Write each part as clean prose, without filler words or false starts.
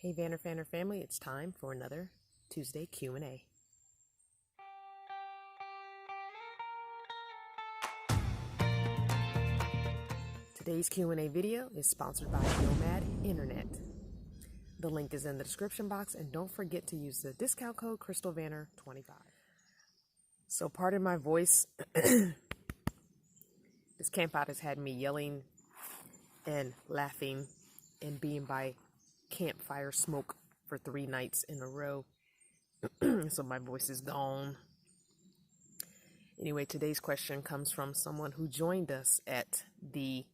Hey VanLife family, it's time for another Tuesday Q&A. Today's Q&A video is sponsored by Nomad Internet. The link is in the description box, and don't forget to use the discount code CrystalVanner25. So pardon my voice. This camp out has had me yelling and laughing and being by campfire smoke for 3 nights in a row. So my voice is gone. Anyway, today's question comes from someone who joined us at the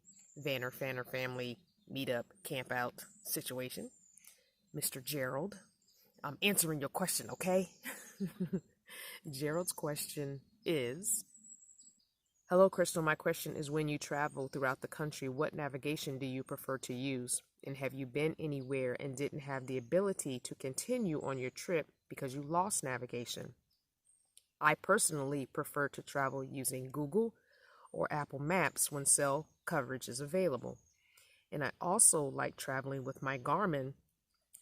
VanLife family meetup camp out situation, Mr. Gerald. I'm answering your question, okay? Gerald's question is, hello Crystal, my question is, when you travel throughout the country, what navigation do you prefer to use? And have you been anywhere and didn't have the ability to continue on your trip because you lost navigation? I personally prefer to travel using Google or Apple Maps when cell coverage is available. And I also like traveling with my Garmin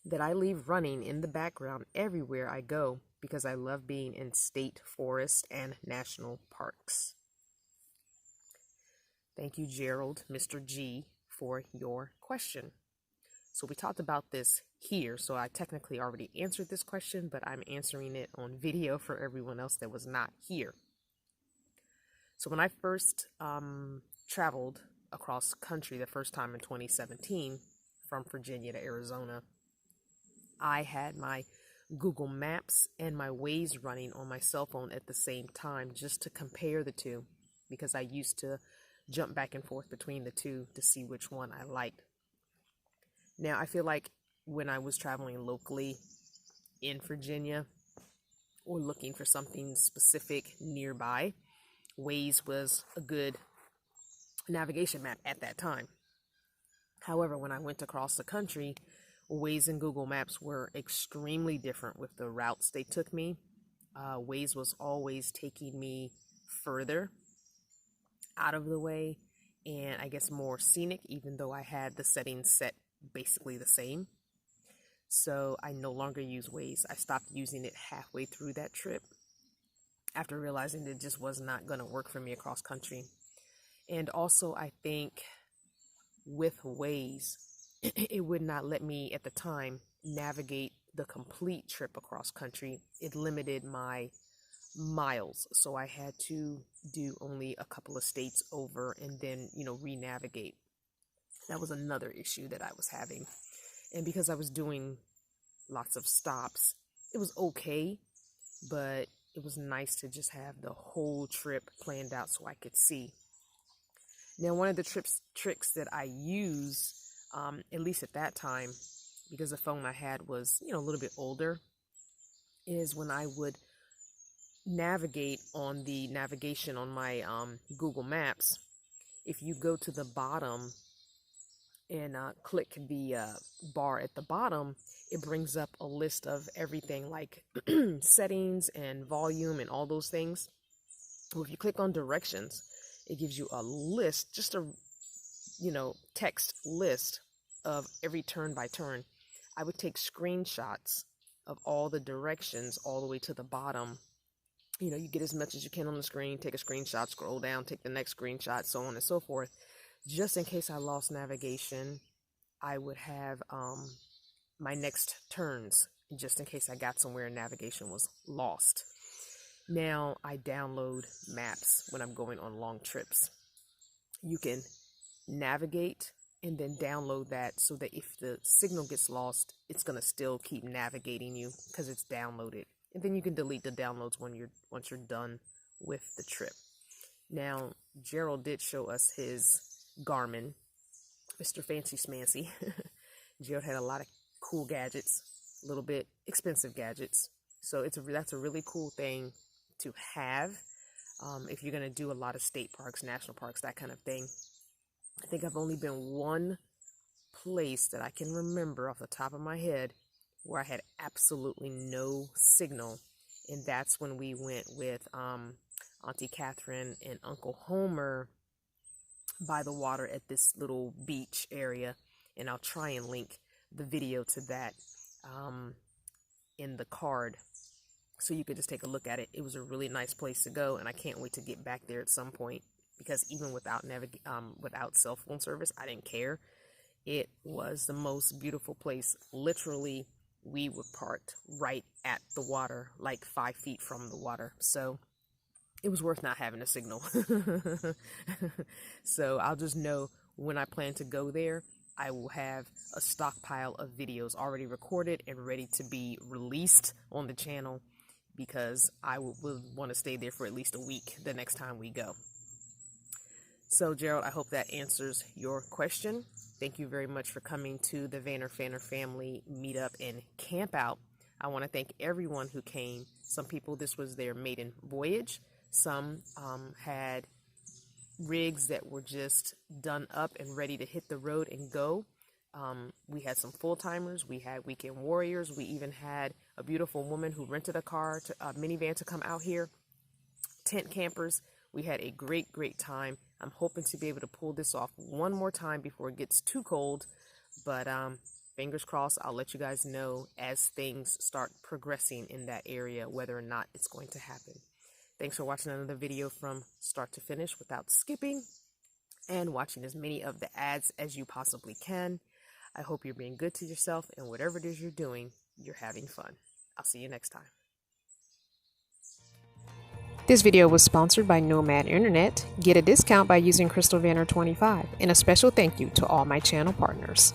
that I leave running in the background everywhere I go because I love being in state forests and national parks. Thank you, Gerald, Mr. G, for your question. So we talked about this here, so I technically already answered this question, but I'm answering it on video for everyone else that was not here. So when I first traveled across country the first time in 2017 from Virginia to Arizona, I had my Google Maps and my Waze running on my cell phone at the same time just to compare the two, because I used to jump back and forth between the two to see which one I liked. Now, I feel like when I was traveling locally in Virginia or looking for something specific nearby, Waze was a good navigation map at that time. However, when I went across the country, Waze and Google Maps were extremely different with the routes they took me. Waze was always taking me further out of the way and I guess more scenic, even though I had the settings set basically the same. So I no longer use Waze. I stopped using it halfway through that trip after realizing that it just was not going to work for me across country. And also, I think with Waze, it would not let me at the time navigate the complete trip across country. It limited my miles, so I had to do only a couple of states over and then, re-navigate. That was another issue that I was having. And because I was doing lots of stops, it was okay, but it was nice to just have the whole trip planned out so I could see. Now, one of the tricks that I use, at least at that time, because the phone I had was, a little bit older, is when I would navigate on the navigation on my Google Maps. If you go to the bottom and click the bar at the bottom, it brings up a list of everything like settings and volume and all those things. Well, if you click on directions, it gives you a list, just a text list of every turn by turn. I would take screenshots of all the directions all the way to the bottom. You get as much as you can on the screen, take a screenshot, scroll down, take the next screenshot, so on and so forth. Just in case I lost navigation, I would have my next turns, just in case I got somewhere and navigation was lost. Now, I download maps when I'm going on long trips. You can navigate and then download that so that if the signal gets lost, it's going to still keep navigating you because it's downloaded. And then you can delete the downloads once you're done with the trip. Now, Gerald did show us his Garmin, Mr. Fancy Smancy. Gerald had a lot of cool gadgets, a little bit expensive gadgets. So that's a really cool thing to have if you're going to do a lot of state parks, national parks, that kind of thing. I think I've only been one place that I can remember off the top of my head where I had absolutely no signal, and that's when we went with Auntie Catherine and Uncle Homer by the water at this little beach area, and I'll try and link the video to that in the card, so you could just take a look at it. It was a really nice place to go, and I can't wait to get back there at some point, because even without cell phone service, I didn't care. It was the most beautiful place. Literally, we were parked right at the water, like 5 feet from the water. So it was worth not having a signal. So I'll just know when I plan to go there, I will have a stockpile of videos already recorded and ready to be released on the channel, because I will want to stay there for at least a week the next time we go. So Gerald, I hope that answers your question. Thank you very much for coming to the VFF family meetup and camp out. I want to thank everyone who came. Some people, this was their maiden voyage. Some had rigs that were just done up and ready to hit the road and go. We had some full-timers. We had weekend warriors. We even had a beautiful woman who rented a minivan to come out here. Tent campers. We had a great time. I'm hoping to be able to pull this off one more time before it gets too cold. But fingers crossed, I'll let you guys know as things start progressing in that area, whether or not it's going to happen. Thanks for watching another video from start to finish without skipping, and watching as many of the ads as you possibly can. I hope you're being good to yourself, and whatever it is you're doing, you're having fun. I'll see you next time. This video was sponsored by Nomad Internet. Get a discount by using HelloCrystalVanner 25, and a special thank you to all my channel partners.